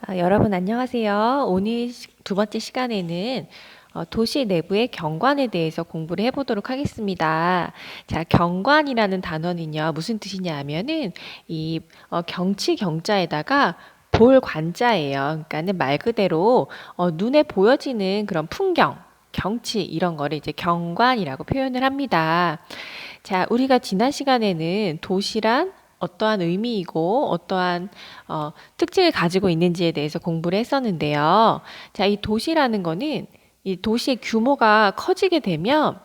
여러분 안녕하세요. 오늘 두 번째 시간에는 도시 내부의 경관에 대해서 공부를 해보도록 하겠습니다. 자, 경관이라는 단어는요, 무슨 뜻이냐 하면은 경치 경자에다가 볼 관자예요. 그러니까는 말 그대로 눈에 보여지는 그런 풍경, 경치 이런 거를 이제 경관이라고 표현을 합니다. 자, 우리가 지난 시간에는 도시란 어떠한 의미이고 어떠한 특징을 가지고 있는지에 대해서 공부를 했었는데요. 자, 이 도시라는 거는 이 도시의 규모가 커지게 되면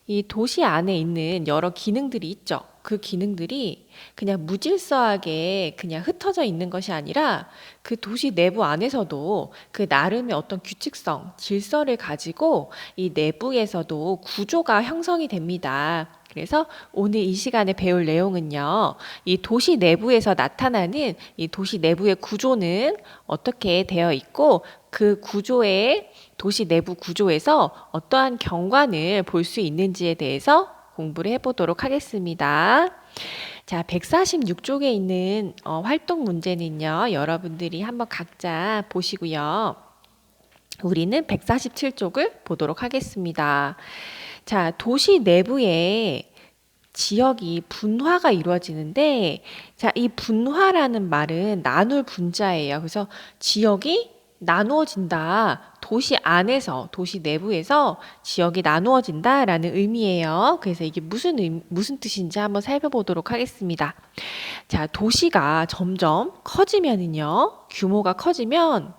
이 도시 안에 있는 여러 기능들이 있죠. 그 기능들이 그냥 무질서하게 그냥 흩어져 있는 것이 아니라 그 도시 내부 안에서도 그 나름의 어떤 규칙성, 질서를 가지고 이 내부에서도 구조가 형성이 됩니다. 그래서 오늘 이 시간에 배울 내용은요, 이 도시 내부에서 나타나는 이 도시 내부의 구조는 어떻게 되어 있고, 그 구조의 도시 내부 구조에서 어떠한 경관을 볼 수 있는지에 대해서 공부를 해보도록 하겠습니다. 자, 146쪽에 있는 활동 문제는요, 여러분들이 한번 각자 보시고요. 우리는 147쪽을 보도록 하겠습니다. 자, 도시 내부에 지역이 분화가 이루어지는데, 자, 이 분화라는 말은 나눌 분자예요. 그래서 지역이 나누어진다. 도시 안에서, 도시 내부에서 지역이 나누어진다라는 의미예요. 그래서 이게 무슨 뜻인지 한번 살펴보도록 하겠습니다. 자, 도시가 점점 커지면은요, 규모가 커지면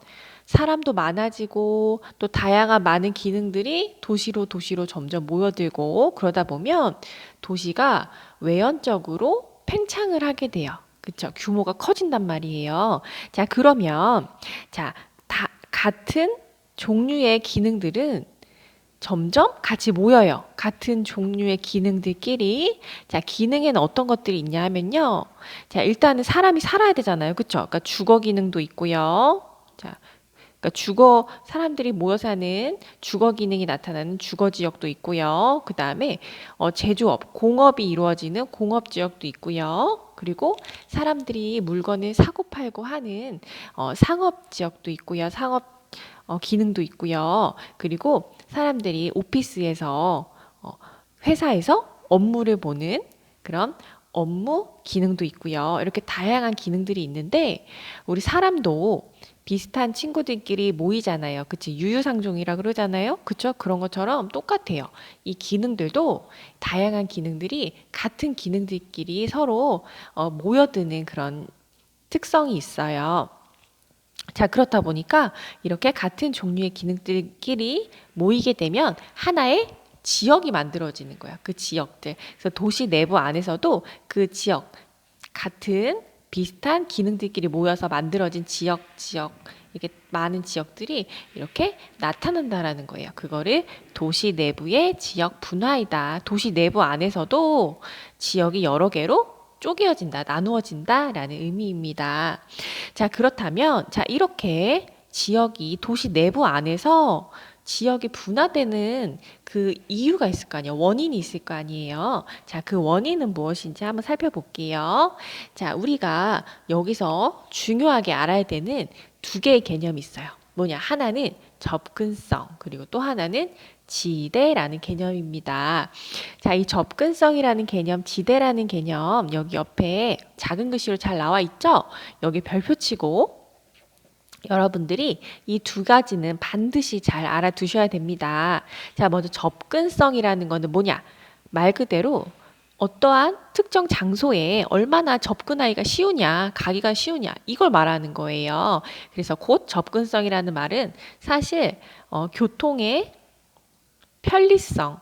사람도 많아지고 또 다양한 많은 기능들이 도시로 점점 모여들고 그러다 보면 도시가 외연적으로 팽창을 하게 돼요. 그쵸? 규모가 커진단 말이에요. 자, 그러면 같은 종류의 기능들은 점점 같이 모여요. 같은 종류의 기능들끼리. 자, 기능에는 어떤 것들이 있냐 하면요. 자, 일단은 사람이 살아야 되잖아요. 그쵸? 그러니까 주거 기능도 있고요. 자, 그러니까 사람들이 모여 사는 주거 기능이 나타나는 주거 지역도 있고요. 그 다음에 제조업, 공업이 이루어지는 공업 지역도 있고요. 그리고 사람들이 물건을 사고 팔고 하는 상업 지역도 있고요. 상업 기능도 있고요. 그리고 사람들이 오피스에서 회사에서 업무를 보는 그런 업무 기능도 있고요. 이렇게 다양한 기능들이 있는데 우리 사람도 비슷한 친구들끼리 모이잖아요. 그치? 유유상종이라 그러잖아요. 그쵸? 그런 것처럼 똑같아요. 이 기능들도 다양한 기능들이 같은 기능들끼리 서로 모여드는 그런 특성이 있어요. 자, 그렇다 보니까 이렇게 같은 종류의 기능들끼리 모이게 되면 하나의 지역이 만들어지는 거야. 그 지역들. 그래서 도시 내부 안에서도 그 지역, 같은 비슷한 기능들끼리 모여서 만들어진 이렇게 많은 지역들이 이렇게 나타난다라는 거예요. 그거를 도시 내부의 지역 분화이다. 도시 내부 안에서도 지역이 여러 개로 쪼개어진다, 나누어진다라는 의미입니다. 자, 그렇다면, 자, 이렇게 지역이 도시 내부 안에서 지역이 분화되는 그 이유가 있을 거 아니에요. 원인이 있을 거 아니에요. 자, 그 원인은 무엇인지 한번 살펴볼게요. 자, 우리가 여기서 중요하게 알아야 되는 두 개의 개념이 있어요. 뭐냐? 하나는 접근성, 그리고 또 하나는 지대라는 개념입니다. 자, 이 접근성이라는 개념, 지대라는 개념, 여기 옆에 작은 글씨로 잘 나와 있죠? 여기 별표 치고 여러분들이 이 두 가지는 반드시 잘 알아두셔야 됩니다. 자, 먼저 접근성이라는 거는 뭐냐? 말 그대로 어떠한 특정 장소에 얼마나 접근하기가 쉬우냐, 가기가 쉬우냐, 이걸 말하는 거예요. 그래서 곧 접근성이라는 말은 사실 교통의 편리성,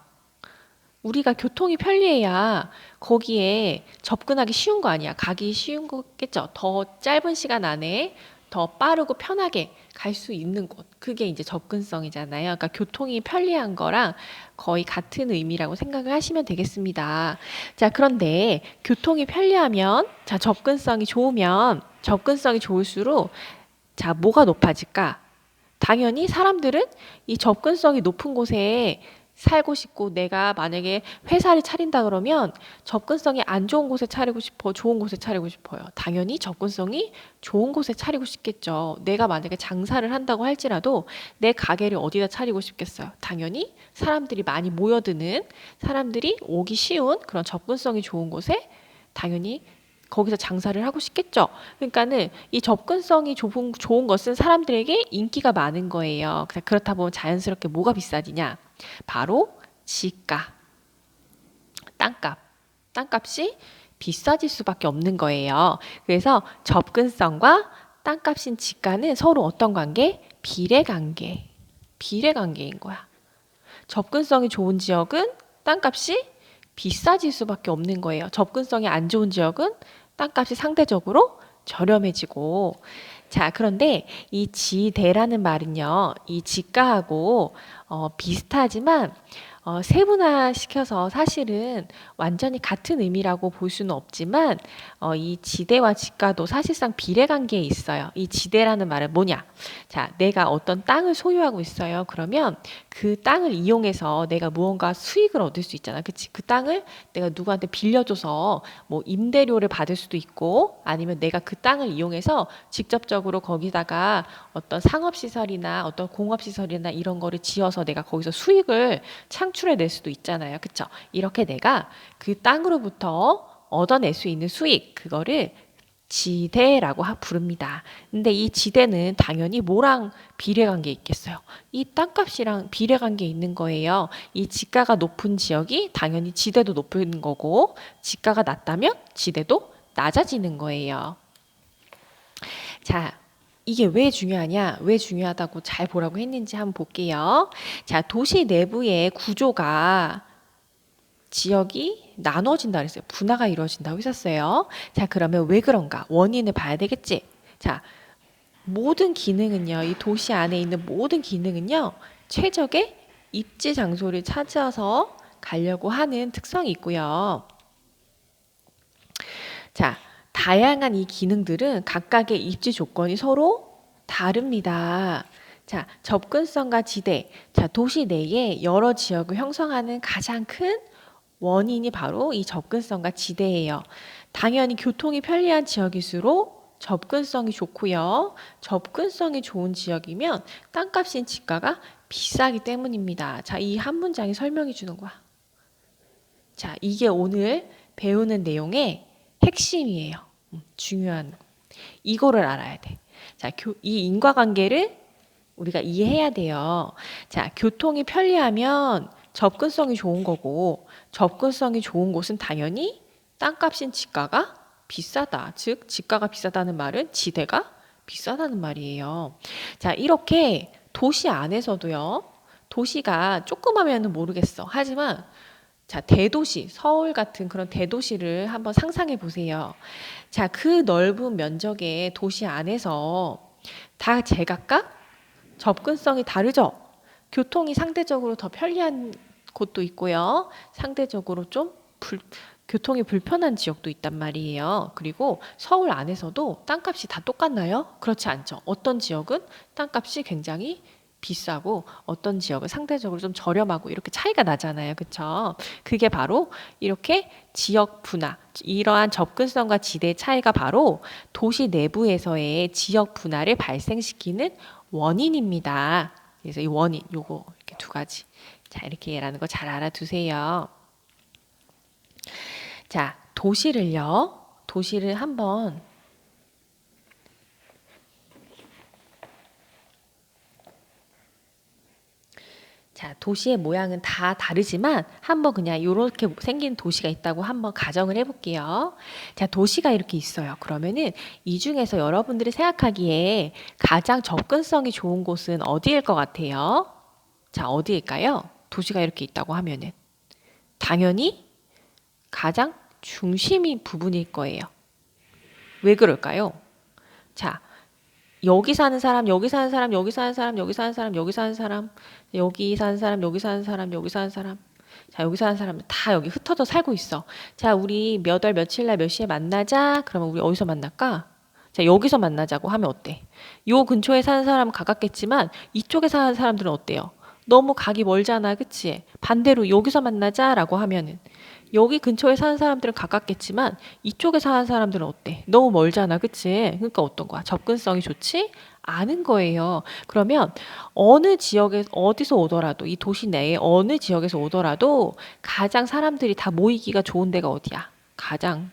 우리가 교통이 편리해야 거기에 접근하기 쉬운 거 아니야. 가기 쉬운 거겠죠. 더 짧은 시간 안에 더 빠르고 편하게 갈 수 있는 곳. 그게 이제 접근성이잖아요. 그러니까 교통이 편리한 거랑 거의 같은 의미라고 생각을 하시면 되겠습니다. 자, 그런데 교통이 편리하면, 자, 접근성이 좋으면, 접근성이 좋을수록, 자, 뭐가 높아질까? 당연히 사람들은 이 접근성이 높은 곳에 살고 싶고 내가 만약에 회사를 차린다 그러면 접근성이 안 좋은 곳에 차리고 싶어, 좋은 곳에 차리고 싶어요. 당연히 접근성이 좋은 곳에 차리고 싶겠죠. 내가 만약에 장사를 한다고 할지라도 내 가게를 어디다 차리고 싶겠어요. 당연히 사람들이 많이 모여드는, 사람들이 오기 쉬운 그런 접근성이 좋은 곳에 당연히 거기서 장사를 하고 싶겠죠. 그러니까는 이 접근성이 좋은 것은 사람들에게 인기가 많은 거예요. 그렇다 보면 자연스럽게 뭐가 비싸지냐? 바로 지가, 땅값. 땅값이 비싸질 수밖에 없는 거예요. 그래서 접근성과 땅값인 지가는 서로 어떤 관계? 비례관계. 비례관계인 거야. 접근성이 좋은 지역은 땅값이 비싸질 수밖에 없는 거예요. 접근성이 안 좋은 지역은 땅값이 상대적으로 저렴해지고. 자, 그런데 이 지대라는 말은요, 이 지가하고 비슷하지만 세분화시켜서 사실은 완전히 같은 의미라고 볼 수는 없지만 이 지대와 지가도 사실상 비례관계에 있어요. 이 지대라는 말은 뭐냐? 자, 내가 어떤 땅을 소유하고 있어요. 그러면 그 땅을 이용해서 내가 무언가 수익을 얻을 수 있잖아. 그치? 그 땅을 내가 누구한테 빌려줘서 뭐 임대료를 받을 수도 있고 아니면 내가 그 땅을 이용해서 직접적으로 거기다가 어떤 상업시설이나 어떤 공업시설이나 이런 거를 지어서 내가 거기서 수익을 창출해낼 수도 있잖아요. 그쵸? 이렇게 내가 그 땅으로부터 얻어낼 수 있는 수익, 그거를 지대라고 부릅니다. 근데 이 지대는 당연히 뭐랑 비례관계에 있겠어요? 이 땅값이랑 비례관계에 있는 거예요. 이 지가가 높은 지역이 당연히 지대도 높은 거고, 지가가 낮다면 지대도 낮아지는 거예요. 자, 이게 왜 중요하냐? 왜 중요하다고 잘 보라고 했는지 한번 볼게요. 자, 도시 내부의 구조가 지역이 나눠진다 그랬어요. 분화가 이루어진다고 했었어요. 자, 그러면 왜 그런가? 원인을 봐야 되겠지? 자, 모든 기능은요, 이 도시 안에 있는 모든 기능은요, 최적의 입지 장소를 찾아서 가려고 하는 특성이 있고요. 자, 다양한 이 기능들은 각각의 입지 조건이 서로 다릅니다. 자, 접근성과 지대. 자, 도시 내에 여러 지역을 형성하는 가장 큰 원인이 바로 이 접근성과 지대예요. 당연히 교통이 편리한 지역일수록 접근성이 좋고요. 접근성이 좋은 지역이면 땅값인 지가가 비싸기 때문입니다. 자, 이 한 문장이 설명해 주는 거야. 자, 이게 오늘 배우는 내용의 핵심이에요. 중요한 거. 이거를 알아야 돼. 자, 이 인과관계를 우리가 이해해야 돼요. 자, 교통이 편리하면 접근성이 좋은 거고, 접근성이 좋은 곳은 당연히 땅값인 지가가 비싸다. 즉, 지가가 비싸다는 말은 지대가 비싸다는 말이에요. 자, 이렇게 도시 안에서도요, 도시가 조그마면은 모르겠어. 하지만 자, 대도시, 서울 같은 그런 대도시를 한번 상상해 보세요. 자, 그 넓은 면적의 도시 안에서 다 제각각 접근성이 다르죠? 교통이 상대적으로 더 편리한 곳도 있고요. 상대적으로 좀 교통이 불편한 지역도 있단 말이에요. 그리고 서울 안에서도 땅값이 다 똑같나요? 그렇지 않죠. 어떤 지역은 땅값이 굉장히 비싸고 어떤 지역은 상대적으로 좀 저렴하고 이렇게 차이가 나잖아요. 그쵸? 그게 바로 이렇게 지역 분화, 이러한 접근성과 지대의 차이가 바로 도시 내부에서의 지역 분화를 발생시키는 원인입니다. 그래서 이 원인, 요거 이렇게 두 가지. 자, 이렇게라는 거 잘 알아두세요. 자, 도시를 한번 자, 도시의 모양은 다 다르지만 한번 그냥 이렇게 생긴 도시가 있다고 한번 가정을 해볼게요. 자, 도시가 이렇게 있어요. 그러면은 이 중에서 여러분들이 생각하기에 가장 접근성이 좋은 곳은 어디일 것 같아요? 자, 어디일까요? 도시가 이렇게 있다고 하면은 당연히 가장 중심이 부분일 거예요. 왜 그럴까요? 자, 여기 사는 사람, 여기 사는 사람, 여기 사는 사람, 여기 사는 사람, 여기 사는 사람, 여기 사는 사람, 여기 사는 사람, 여기 사는 사람. 자, 여기 사는 사람 다 여기 흩어져 살고 있어. 자, 우리 몇 월 며칠 날 몇 시에 만나자. 그러면 우리 어디서 만날까? 자, 여기서 만나자고 하면 어때? 요 근처에 사는 사람은 가깝겠지만 이쪽에 사는 사람들은 어때요? 너무 가기 멀잖아, 그치? 반대로 여기서 만나자라고 하면은 여기 근처에 사는 사람들은 가깝겠지만 이쪽에 사는 사람들은 어때? 너무 멀잖아, 그치? 그러니까 어떤 거야? 접근성이 좋지 않은 거예요. 그러면 어느 지역에 어디서 오더라도 이 도시 내에 어느 지역에서 오더라도 가장 사람들이 다 모이기가 좋은 데가 어디야? 가장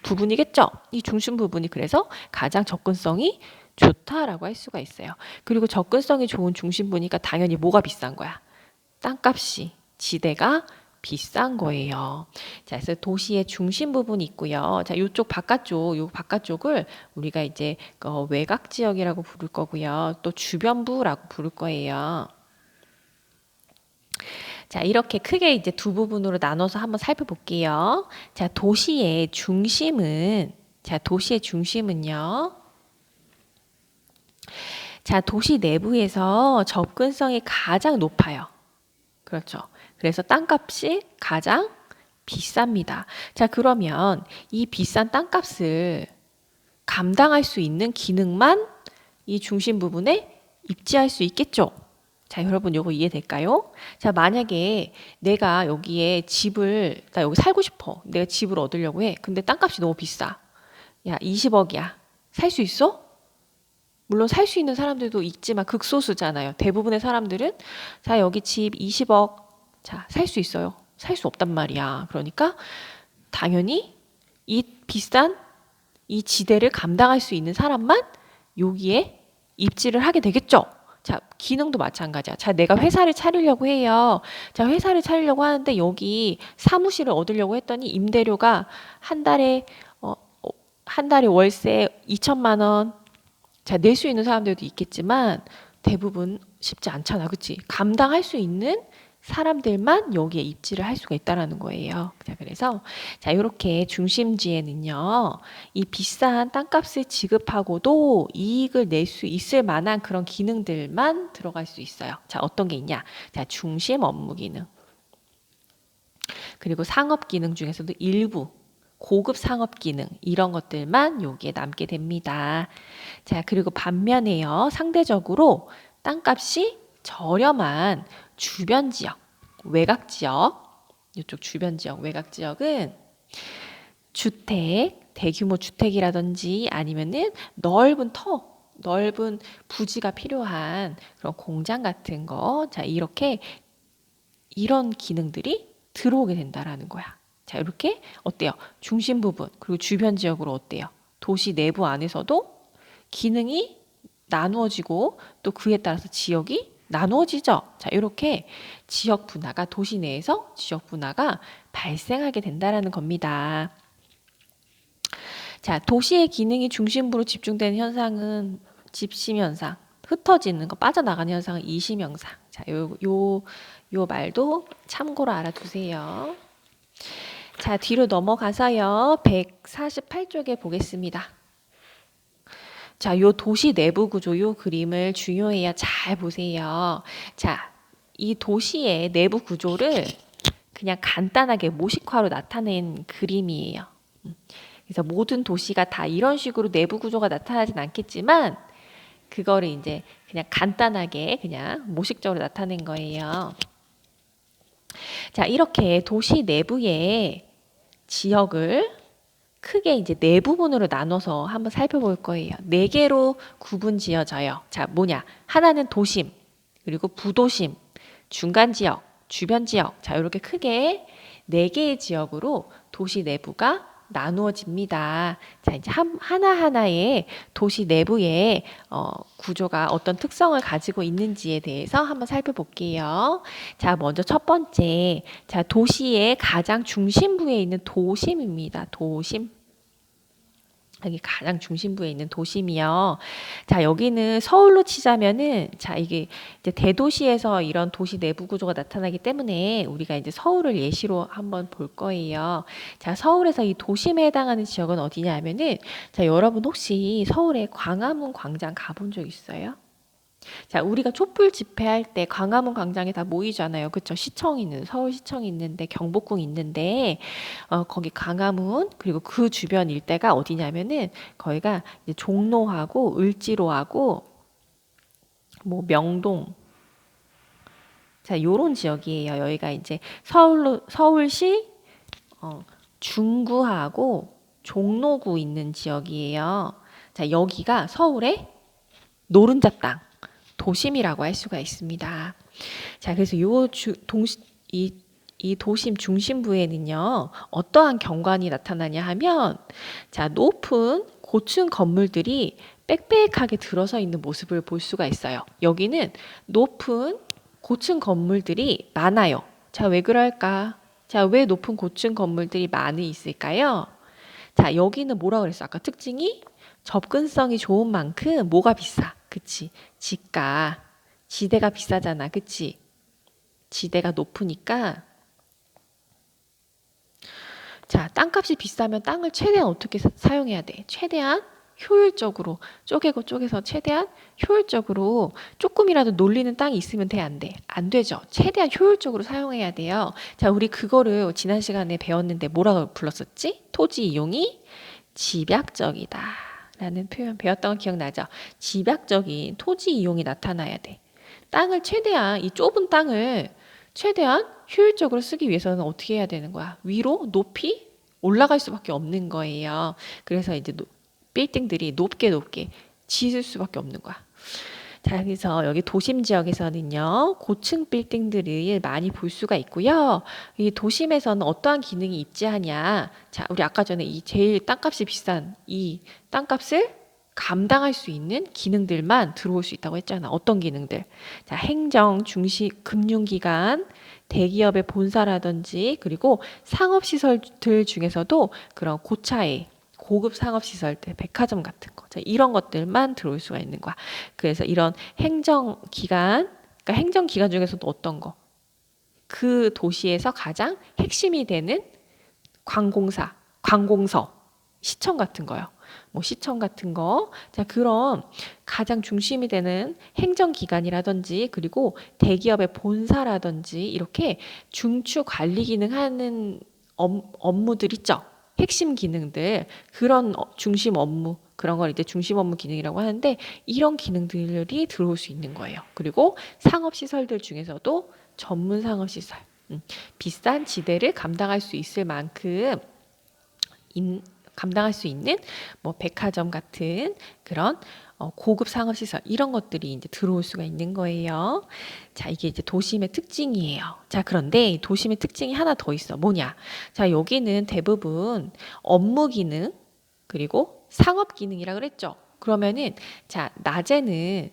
부분이겠죠? 이 중심 부분이 그래서 가장 접근성이 좋다라고 할 수가 있어요. 그리고 접근성이 좋은 중심부니까 당연히 뭐가 비싼 거야? 땅값이, 지대가 비싼 거예요. 자, 그래서 도시의 중심 부분이 있고요. 자, 요쪽 바깥쪽, 요 바깥쪽을 우리가 이제 외곽 지역이라고 부를 거고요. 또 주변부라고 부를 거예요. 자, 이렇게 크게 이제 두 부분으로 나눠서 한번 살펴볼게요. 자, 도시의 중심은요. 자, 도시 내부에서 접근성이 가장 높아요. 그렇죠. 그래서 땅값이 가장 비쌉니다. 자, 그러면 이 비싼 땅값을 감당할 수 있는 기능만 이 중심 부분에 입지할 수 있겠죠? 자, 여러분 요거 이해될까요? 자, 만약에 내가 여기에 나 여기 살고 싶어. 내가 집을 얻으려고 해. 근데 땅값이 너무 비싸. 야, 20억이야. 살 수 있어? 물론 살 수 있는 사람들도 있지만 극소수잖아요. 대부분의 사람들은 자, 여기 집 20억. 자, 살 수 있어요. 살 수 없단 말이야. 그러니까 당연히 이 비싼 이 지대를 감당할 수 있는 사람만 여기에 입지를 하게 되겠죠. 자, 기능도 마찬가지야. 자, 내가 회사를 차리려고 해요. 자, 회사를 차리려고 하는데 여기 사무실을 얻으려고 했더니 임대료가 한 달에 한 달에 월세 2천만 원. 자, 낼 수 있는 사람들도 있겠지만 대부분 쉽지 않잖아. 그치? 감당할 수 있는 사람들만 여기에 입지를 할 수가 있다라는 거예요. 자, 그래서 자, 이렇게 중심지에는요. 이 비싼 땅값을 지급하고도 이익을 낼 수 있을 만한 그런 기능들만 들어갈 수 있어요. 자, 어떤 게 있냐? 자, 중심 업무 기능. 그리고 상업 기능 중에서도 일부 고급 상업 기능 이런 것들만 여기에 남게 됩니다. 자, 그리고 반면에요. 상대적으로 땅값이 저렴한 주변 지역, 외곽 지역, 이쪽 주변 지역, 외곽 지역은 주택, 대규모 주택이라든지 아니면은 넓은 부지가 필요한 그런 공장 같은 거, 자, 이런 기능들이 들어오게 된다라는 거야. 자, 이렇게 어때요? 중심 부분, 그리고 주변 지역으로 어때요? 도시 내부 안에서도 기능이 나누어지고 또 그에 따라서 지역이 나누어지죠. 자, 이렇게 지역 분화가 도시 내에서 지역 분화가 발생하게 된다라는 겁니다. 자, 도시의 기능이 중심부로 집중되는 현상은 집심 현상, 흩어지는 거, 빠져나가는 현상은 이심 현상. 자, 요 말도 참고로 알아두세요. 자, 뒤로 넘어가서요. 148쪽에 보겠습니다. 자, 요 도시 내부 구조, 요 그림을 중요해요. 잘 보세요. 자, 이 도시의 내부 구조를 그냥 간단하게 모식화로 나타낸 그림이에요. 그래서 모든 도시가 다 이런 식으로 내부 구조가 나타나진 않겠지만, 그거를 이제 그냥 간단하게 그냥 모식적으로 나타낸 거예요. 자, 이렇게 도시 내부의 지역을 크게 이제 네 부분으로 나눠서 한번 살펴볼 거예요. 네 개로 구분 지어져요. 자, 뭐냐? 하나는 도심, 그리고 부도심, 중간 지역, 주변 지역. 자, 이렇게 크게 네 개의 지역으로 도시 내부가 나누어집니다. 자, 이제 하나하나의 도시 내부의 구조가 어떤 특성을 가지고 있는지에 대해서 한번 살펴볼게요. 자, 먼저 첫 번째. 자, 도시의 가장 중심부에 있는 도심입니다. 도심. 여기 가장 중심부에 있는 도심이요. 자, 여기는 서울로 치자면은, 자, 이게 이제 대도시에서 이런 도시 내부 구조가 나타나기 때문에 우리가 이제 서울을 예시로 한번 볼 거예요. 자, 서울에서 이 도심에 해당하는 지역은 어디냐 하면은, 자, 여러분 혹시 서울에 광화문 광장 가본 적 있어요? 자, 우리가 촛불 집회할 때 광화문 광장에 다 모이잖아요. 그쵸? 서울시청이 있는데, 경복궁 있는데, 거기 광화문, 그리고 그 주변 일대가 어디냐면은, 거기가 이제 종로하고, 을지로하고, 뭐, 명동, 자, 요런 지역이에요. 여기가 이제 서울시 중구하고 종로구 있는 지역이에요. 자, 여기가 서울의 노른자 땅, 도심이라고 할 수가 있습니다. 자, 그래서 이 도심 중심부에는요, 어떠한 경관이 나타나냐 하면, 자, 높은 고층 건물들이 빽빽하게 들어서 있는 모습을 볼 수가 있어요. 여기는 높은 고층 건물들이 많아요. 자, 왜 그럴까? 자, 왜 높은 고층 건물들이 많이 있을까요? 자, 여기는 뭐라 그랬어? 아까 특징이 접근성이 좋은 만큼 뭐가 비싸? 그치? 지가, 지대가 비싸잖아. 그치? 지대가 높으니까. 자, 땅값이 비싸면 땅을 최대한 어떻게 사용해야 돼? 최대한 효율적으로 쪼개서 최대한 효율적으로 조금이라도 놀리는 땅이 있으면 돼, 안 돼? 안 되죠. 최대한 효율적으로 사용해야 돼요. 자, 우리 그거를 지난 시간에 배웠는데 뭐라고 불렀었지? 토지 이용이 집약적이다 라는 표현 배웠던 거 기억나죠? 집약적인 토지 이용이 나타나야 돼. 땅을 최대한 이 좁은 땅을 최대한 효율적으로 쓰기 위해서는 어떻게 해야 되는 거야? 위로 높이 올라갈 수밖에 없는 거예요. 그래서 이제 빌딩들이 높게 지을 수밖에 없는 거야. 자, 그래서 여기 도심 지역에서는요, 고층 빌딩들을 많이 볼 수가 있고요. 이 도심에서는 어떠한 기능이 입지하냐? 자, 우리 아까 전에 이 제일 땅값이 비싼 이 땅값을 감당할 수 있는 기능들만 들어올 수 있다고 했잖아. 어떤 기능들? 자, 행정, 중시, 금융기관, 대기업의 본사라든지 그리고 상업시설들 중에서도 그런 고차의 고급 상업시설들, 백화점 같은 거, 자, 이런 것들만 들어올 수가 있는 거야. 그래서 이런 행정기관, 그러니까 행정기관 중에서도 어떤 거? 그 도시에서 가장 핵심이 되는 관공서, 시청 같은 거요. 뭐 시청 같은 거. 자, 그런 가장 중심이 되는 행정기관이라든지 그리고 대기업의 본사라든지 이렇게 중추 관리 기능하는 업무들 있죠. 핵심 기능들, 그런 중심 업무, 그런 걸 이제 중심 업무 기능이라고 하는데 이런 기능들이 들어올 수 있는 거예요. 그리고 상업시설들 중에서도 전문 상업시설, 비싼 지대를 감당할 수 있을 만큼 감당할 수 있는 뭐 백화점 같은 그런 고급 상업시설 이런 것들이 이제 들어올 수가 있는 거예요. 자, 이게 이제 도심의 특징이에요. 자, 그런데 도심의 특징이 하나 더 있어. 뭐냐? 자, 여기는 대부분 업무 기능 그리고 상업 기능이라 그랬죠. 그러면은 자, 낮에는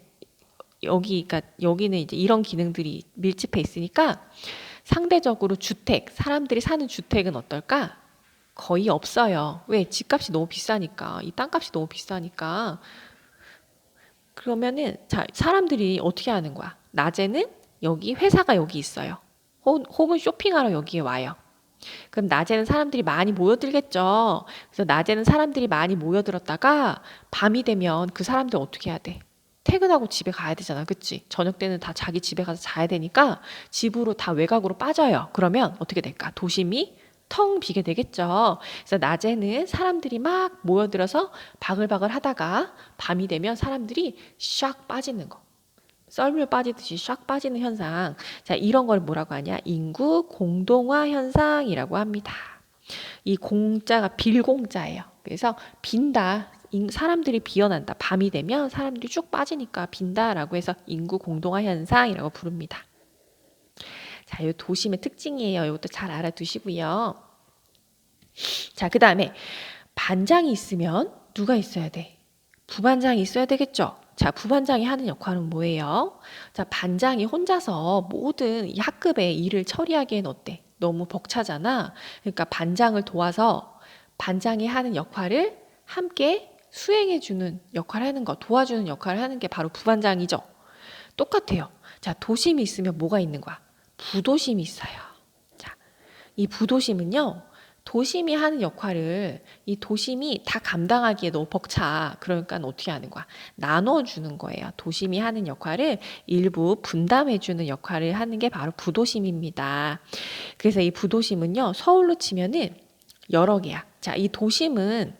그러니까 여기는 이제 이런 기능들이 밀집해 있으니까 상대적으로 사람들이 사는 주택은 어떨까? 거의 없어요. 왜? 집값이 너무 비싸니까. 이 땅값이 너무 비싸니까. 그러면은 자, 사람들이 어떻게 하는 거야? 낮에는 여기 회사가 여기 있어요. 혹은 쇼핑하러 여기에 와요. 그럼 낮에는 사람들이 많이 모여들겠죠. 그래서 낮에는 사람들이 많이 모여들었다가 밤이 되면 그 사람들 어떻게 해야 돼? 퇴근하고 집에 가야 되잖아. 그치? 저녁 때는 다 자기 집에 가서 자야 되니까 집으로 다 외곽으로 빠져요. 그러면 어떻게 될까? 도심이 텅 비게 되겠죠. 그래서 낮에는 사람들이 막 모여들어서 바글바글 하다가 밤이 되면 사람들이 샥 빠지는 거. 썰물 빠지듯이 샥 빠지는 현상. 자, 이런 걸 뭐라고 하냐? 인구 공동화 현상이라고 합니다. 이 공자가 빌공자예요. 그래서 빈다. 사람들이 비어난다. 밤이 되면 사람들이 쭉 빠지니까 빈다라고 해서 인구 공동화 현상이라고 부릅니다. 자, 이 도심의 특징이에요. 이것도 잘 알아두시고요. 자, 그 다음에 반장이 있으면 누가 있어야 돼? 부반장이 있어야 되겠죠? 자, 부반장이 하는 역할은 뭐예요? 자, 반장이 혼자서 모든 이 학급의 일을 처리하기엔 어때? 너무 벅차잖아. 그러니까 반장을 도와서 반장이 하는 역할을 함께 수행해주는 역할을 하는 거, 도와주는 역할을 하는 게 바로 부반장이죠. 똑같아요. 자, 도심이 있으면 뭐가 있는 거야? 부도심이 있어요. 자, 이 부도심은요, 도심이 하는 역할을 이 도심이 다 감당하기에 너무 벅차. 그러니까 어떻게 하는 거야? 나눠주는 거예요. 도심이 하는 역할을 일부 분담해주는 역할을 하는 게 바로 부도심입니다. 그래서 이 부도심은요, 서울로 치면은 여러 개야. 자, 이 도심은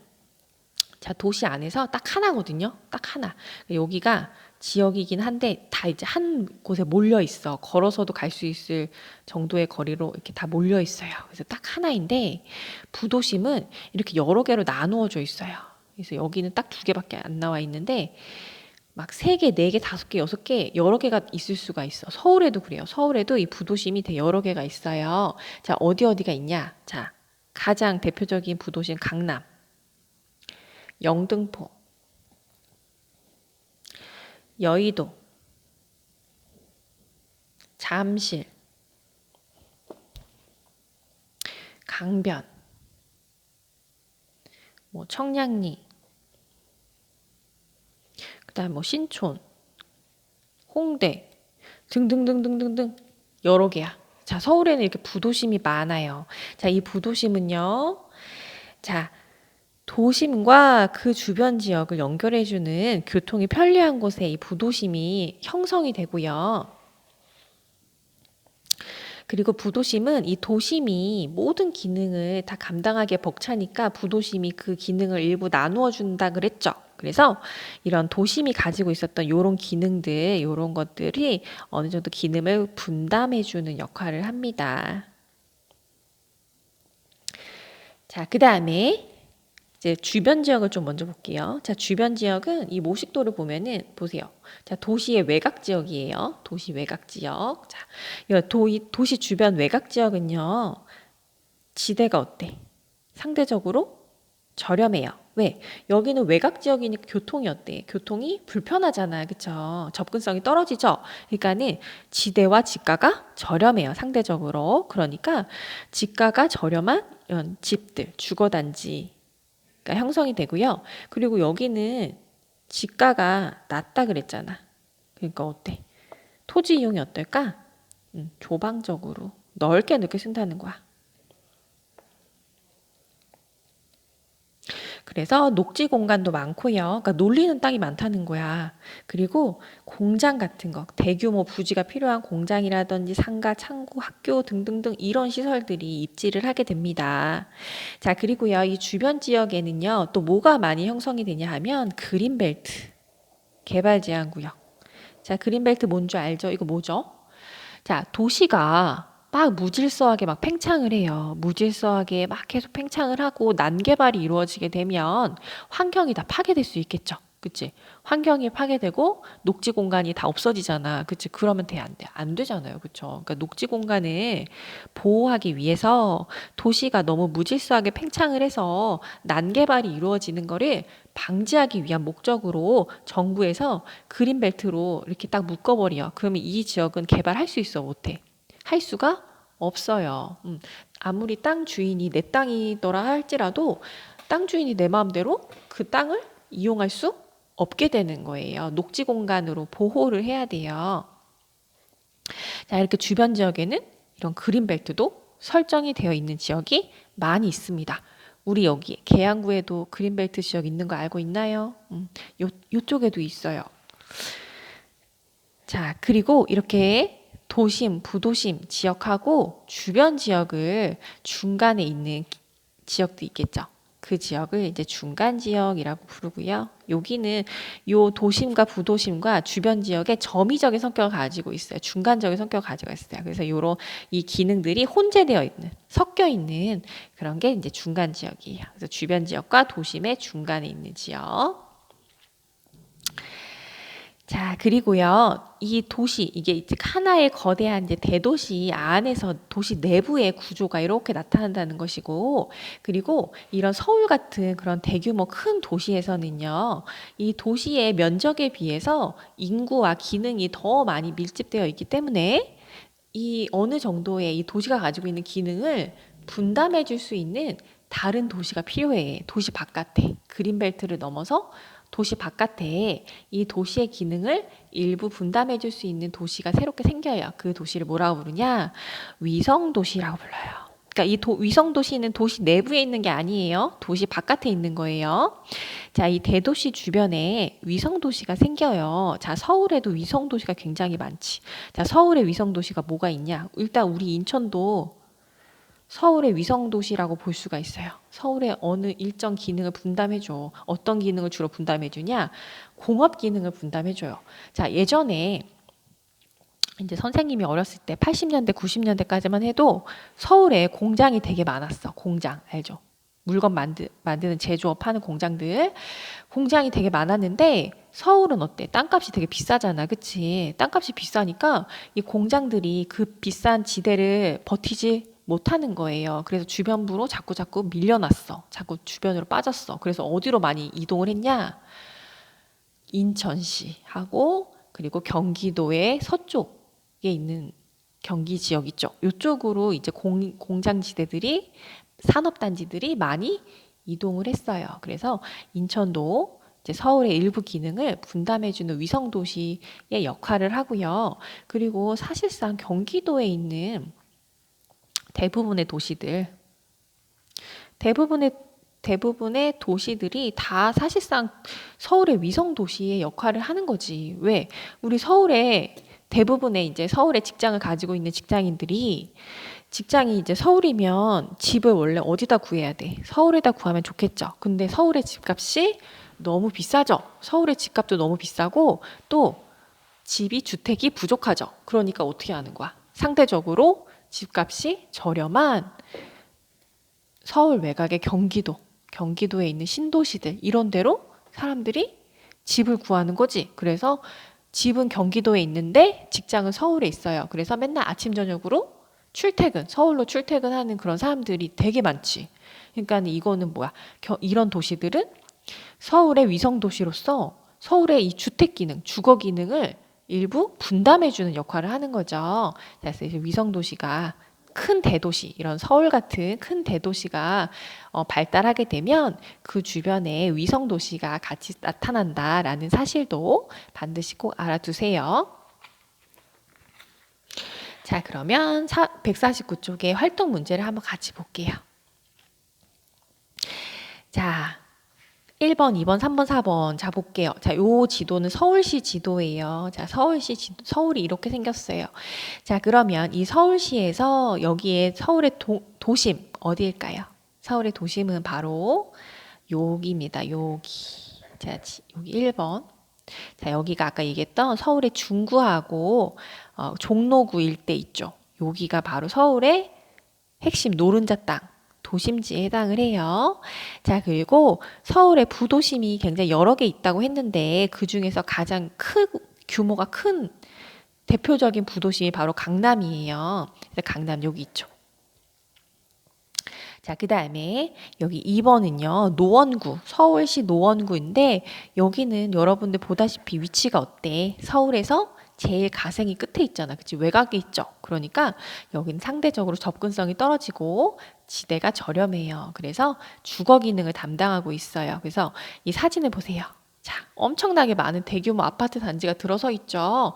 자, 도시 안에서 딱 하나거든요. 딱 하나. 여기가 지역이긴 한데 다 이제 한 곳에 몰려 있어. 걸어서도 갈 수 있을 정도의 거리로 이렇게 다 몰려 있어요. 그래서 딱 하나인데 부도심은 이렇게 여러 개로 나누어져 있어요. 그래서 여기는 딱 두 개밖에 안 나와 있는데 막 세 개, 네 개, 다섯 개, 여섯 개 여러 개가 있을 수가 있어. 서울에도 그래요. 서울에도 이 부도심이 되게 여러 개가 있어요. 자, 어디가 있냐? 자, 가장 대표적인 부도심 강남, 영등포, 여의도, 잠실, 강변, 뭐 청량리, 그다음 뭐 신촌, 홍대 등등등등등등 여러 개야. 자, 서울에는 이렇게 부도심이 많아요. 자, 이 부도심은요. 자, 도심과 그 주변 지역을 연결해주는 교통이 편리한 곳에 이 부도심이 형성이 되고요. 그리고 부도심은 이 도심이 모든 기능을 다 감당하기에 벅차니까 부도심이 그 기능을 일부 나누어 준다 그랬죠. 그래서 이런 도심이 가지고 있었던 요런 기능들, 요런 것들이 어느 정도 기능을 분담해 주는 역할을 합니다. 자, 그다음에 이제 주변 지역을 좀 먼저 볼게요. 자, 주변 지역은 이 모식도를 보면은 보세요. 자, 도시의 외곽 지역이에요. 도시 외곽 지역. 자, 도시 주변 외곽 지역은요. 지대가 어때? 상대적으로 저렴해요. 왜? 여기는 외곽 지역이니까 교통이 어때? 교통이 불편하잖아요. 그쵸? 접근성이 떨어지죠? 그러니까는 지대와 지가가 저렴해요. 상대적으로. 그러니까 지가가 저렴한 이런 집들, 주거단지 형성이 되고요. 그리고 여기는 지가가 낮다 그랬잖아. 그러니까 어때? 토지 이용이 어떨까? 조방적으로 넓게 쓴다는 거야. 그래서 녹지 공간도 많고요. 그러니까 놀리는 땅이 많다는 거야. 그리고 공장 같은 거, 대규모 부지가 필요한 공장이라든지 상가, 창고, 학교 등등등 이런 시설들이 입지를 하게 됩니다. 자, 그리고요. 이 주변 지역에는요. 또 뭐가 많이 형성이 되냐 하면 그린벨트, 개발 제한 구역. 자, 그린벨트 뭔지 알죠? 이거 뭐죠? 자, 도시가 막 무질서하게 막 팽창을 해요. 무질서하게 막 계속 팽창을 하고 난개발이 이루어지게 되면 환경이 다 파괴될 수 있겠죠. 그치? 환경이 파괴되고 녹지 공간이 다 없어지잖아. 그치? 그러면 돼, 안 돼? 안 되잖아요. 그쵸? 그러니까 녹지 공간을 보호하기 위해서 도시가 너무 무질서하게 팽창을 해서 난개발이 이루어지는 거를 방지하기 위한 목적으로 정부에서 그린벨트로 이렇게 딱 묶어버려. 그러면 이 지역은 개발할 수 있어, 못해? 할 수가 없어요. 아무리 땅 주인이 내 땅이더라 할지라도 땅 주인이 내 마음대로 그 땅을 이용할 수 없게 되는 거예요. 녹지 공간으로 보호를 해야 돼요. 자, 이렇게 주변 지역에는 이런 그린벨트도 설정이 되어 있는 지역이 많이 있습니다. 우리 여기 계양구에도 그린벨트 지역 있는 거 알고 있나요? 요쪽에도 있어요. 자, 그리고 이렇게 도심, 부도심 지역하고 주변 지역을 중간에 있는 지역도 있겠죠. 그 지역을 이제 중간 지역이라고 부르고요. 여기는 요 도심과 부도심과 주변 지역의 점이적인 성격을 가지고 있어요. 중간적인 성격을 가지고 있어요. 그래서 요런 이 기능들이 혼재되어 있는, 섞여 있는 그런 게 이제 중간 지역이에요. 그래서 주변 지역과 도심의 중간에 있는 지역. 자, 그리고요, 이 도시, 이게 하나의 거대한 이제 대도시 안에서 도시 내부의 구조가 이렇게 나타난다는 것이고, 그리고 이런 서울 같은 그런 대규모 큰 도시에서는요, 이 도시의 면적에 비해서 인구와 기능이 더 많이 밀집되어 있기 때문에 이 어느 정도의 이 도시가 가지고 있는 기능을 분담해 줄 수 있는 다른 도시가 필요해. 도시 바깥에. 그린벨트를 넘어서 도시 바깥에 이 도시의 기능을 일부 분담해 줄 수 있는 도시가 새롭게 생겨요. 그 도시를 뭐라고 부르냐? 위성도시라고 불러요. 그러니까 이 위성도시는 도시 내부에 있는 게 아니에요. 도시 바깥에 있는 거예요. 자, 이 대도시 주변에 위성도시가 생겨요. 자, 서울에도 위성도시가 굉장히 많지. 자, 서울에 위성도시가 뭐가 있냐? 일단 우리 인천도 서울의 위성도시라고 볼 수가 있어요. 서울의 어느 일정 기능을 분담해줘. 어떤 기능을 주로 분담해주냐? 공업 기능을 분담해줘요. 자, 예전에 이제 선생님이 어렸을 때 80년대, 90년대까지만 해도 서울에 공장이 되게 많았어. 공장, 알죠? 물건 만드는 제조업 하는 공장들. 공장이 되게 많았는데 서울은 어때? 땅값이 되게 비싸잖아. 그치? 땅값이 비싸니까 이 공장들이 그 비싼 지대를 버티지 못하는 거예요. 그래서 주변부로 자꾸 밀려났어. 자꾸 주변으로 빠졌어. 그래서 어디로 많이 이동을 했냐? 인천시하고 그리고 경기도의 서쪽에 있는 경기 지역 있죠. 이쪽으로 이제 공장지대들이 산업단지들이 많이 이동을 했어요. 그래서 인천도 이제 서울의 일부 기능을 분담해주는 위성도시의 역할을 하고요. 그리고 사실상 경기도에 있는 대부분의 도시들이 다 사실상 서울의 위성 도시의 역할을 하는 거지. 왜? 우리 서울에 대부분의 이제 서울에 직장을 가지고 있는 직장인들이 직장이 이제 서울이면 집을 원래 어디다 구해야 돼? 서울에다 구하면 좋겠죠. 근데 서울의 집값이 너무 비싸죠. 서울의 집값도 너무 비싸고 또 주택이 부족하죠. 그러니까 어떻게 하는 거야? 상대적으로 집값이 저렴한 서울 외곽의 경기도에 있는 신도시들 이런 데로 사람들이 집을 구하는 거지. 그래서 집은 경기도에 있는데 직장은 서울에 있어요. 그래서 맨날 아침 저녁으로 서울로 출퇴근하는 그런 사람들이 되게 많지. 그러니까 이거는 뭐야? 이런 도시들은 서울의 위성 도시로서 서울의 이 주택 기능, 주거 기능을 일부 분담해주는 역할을 하는 거죠. 그래서 위성 도시가 큰 대도시, 이런 서울 같은 큰 대도시가 발달하게 되면 그 주변에 위성 도시가 같이 나타난다라는 사실도 반드시 꼭 알아두세요. 자, 그러면 149쪽의 활동 문제를 한번 같이 볼게요. 자, 1번, 2번, 3번, 4번. 자, 볼게요. 자, 요 지도는 서울시 지도예요. 자, 서울이 이렇게 생겼어요. 자, 그러면 이 서울시에서 여기에 서울의 도심, 어디일까요? 서울의 도심은 바로 여기입니다. 여기. 자, 여기 1번. 자, 여기가 아까 얘기했던 서울의 중구하고 종로구 일대 있죠. 여기가 바로 서울의 핵심 노른자 땅. 도심지에 해당을 해요. 자, 그리고 서울의 부도심이 굉장히 여러 개 있다고 했는데 그 중에서 가장 규모가 큰 대표적인 부도심이 바로 강남이에요. 그래서 강남 여기 있죠. 자, 그 다음에 여기 2번은요. 노원구, 서울시 노원구인데 여기는 여러분들 보다시피 위치가 어때? 서울에서 제일 가생이 끝에 있잖아. 그치? 외곽에 있죠. 그러니까 여기는 상대적으로 접근성이 떨어지고 지대가 저렴해요. 그래서 주거 기능을 담당하고 있어요. 그래서 이 사진을 보세요. 자, 엄청나게 많은 대규모 아파트 단지가 들어서 있죠.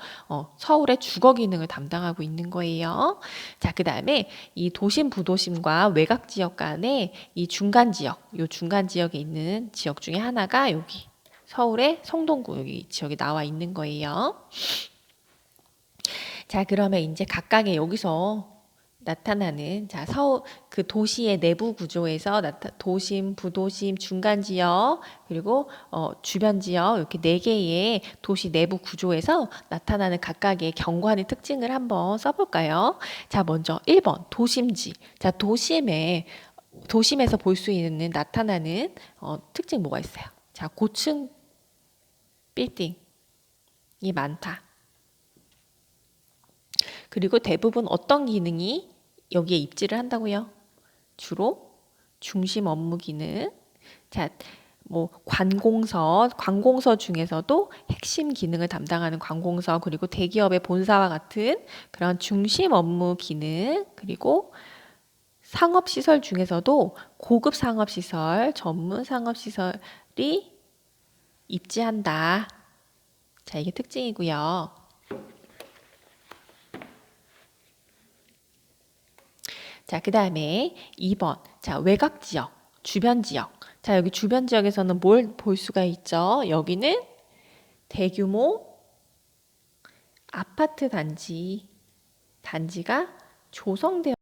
서울의 주거 기능을 담당하고 있는 거예요. 자, 그 다음에 이 도심, 부도심과 외곽 지역 간의 이 중간 지역에 있는 지역 중에 하나가 여기 서울의 성동구 여기 지역에 나와 있는 거예요. 자, 그러면 이제 각각의 여기서 나타나는 그 도시의 내부 구조에서 도심, 부도심, 중간 지역 그리고 주변 지역 이렇게 네 개의 도시 내부 구조에서 나타나는 각각의 경관의 특징을 한번 써볼까요? 자, 먼저 1번 도심지. 자, 도심에서 볼 수 있는 나타나는 특징 뭐가 있어요? 자, 고층 빌딩이 많다. 그리고 대부분 어떤 기능이 여기에 입지를 한다고요? 주로 중심 업무 기능. 자, 뭐 관공서 중에서도 핵심 기능을 담당하는 관공서 그리고 대기업의 본사와 같은 그런 중심 업무 기능 그리고 상업시설 중에서도 고급 상업시설, 전문 상업시설이 입지한다. 자, 이게 특징이고요. 자, 그 다음에 2번. 자, 외곽 지역, 주변 지역. 자, 여기 주변 지역에서는 뭘 볼 수가 있죠? 여기는 대규모 아파트 단지가 조성되어